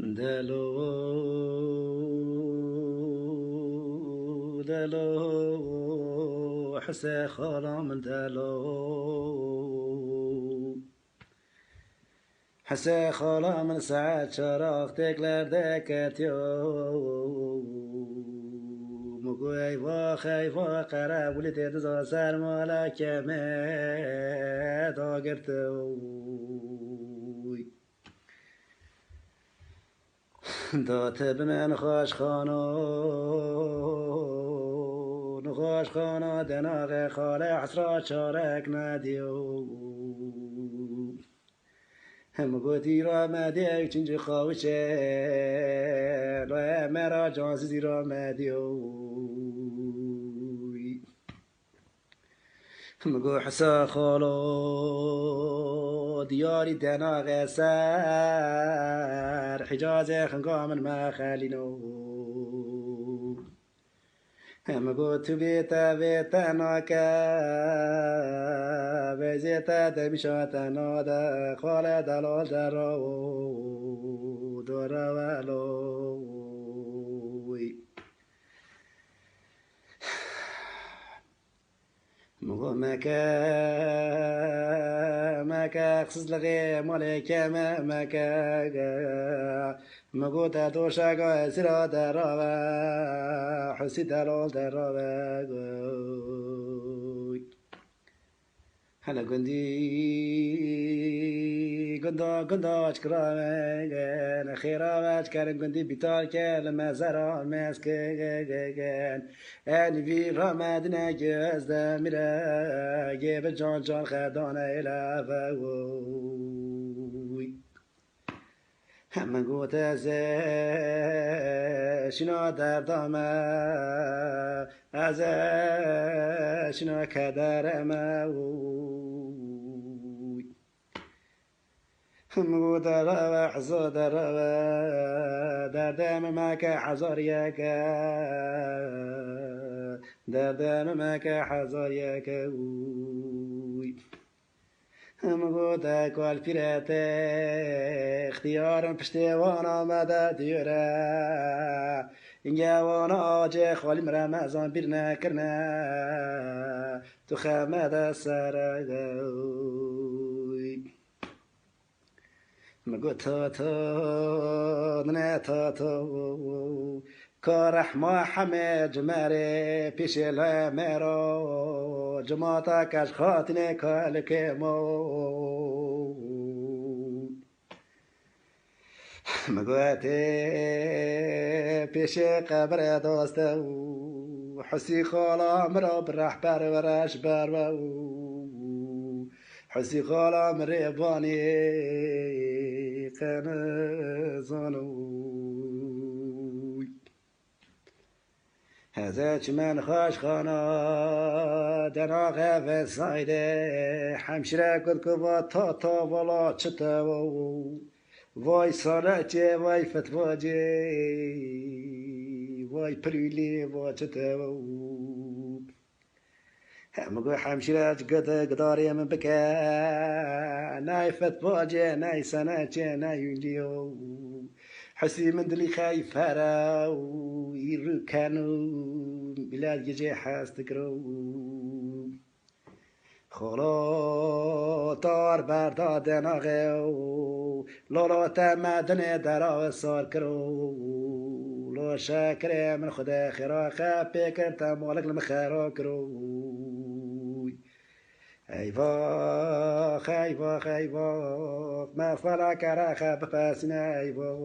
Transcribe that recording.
دلو دلو حسه خالا من دلو حسه خالا من ساعت شراق تکلر دکتیو مگوی وا خیفا قرب ولی تدزا سر مالا کمه داگرتوی داته به من خوش خانو نخوش خانو دناغ خاله حسرات شارک ندیو هم گوتی را مدیو چنج خواهشه لای مرا جانسیزی را مدیو مگو حسا خالو دیاری دناغ سر حجاز خنقام ما خالینو مگو تو بیتا ناکا وزیتا دمیشاتا نادا خال دلال درو دورا ولوی مگو مکا خصوص لغی مالکا مکا مگو تا دوشاگا سرا دراوه حسی دلال دراوه هلا گندا اچکرامن خیرام اچکرم گندی بیتار که لمزران مسکن انوی رامد نگز دمیره گه به جان خدانه الافوی همه گوت از شنا دردامه از شنا کدرمه همه گوت روه حزاد روه دردم مکه حزار یکه دردم مکه حزار یکه هم گوته کال پیرت اختیارم پشتوان آمده دیره این جوان آجه خالی رمضان بیر نکرنه تو خمد سرگوی مگو تا نه تا کارح ما همه جمره پیش مرا جماعتا کش خاطنه کالک مو مگوته پیش قبر دوسته حسی خالا مرا برح برش بر حسی خالا مره بانی قنزانو هذا من خوش خانا دناغ و سایده همشره کد که با تا والا چطه وای سالچه وای فتواجه وای پریلی وای چطه همگو همشره قد قداری من بکه نای فتواجه نای سنچه نای یونجیو حسي من دلي خايف هراو يركانو بلاد يجي حاس تكرو خلا تار برداد ناغو لولا تمدن درا سار کرو لو شاكر من خدا خيرا خابي كنت مالك لمخيرا كرو ایواخ ما فلک رخ بپسنه ایواخ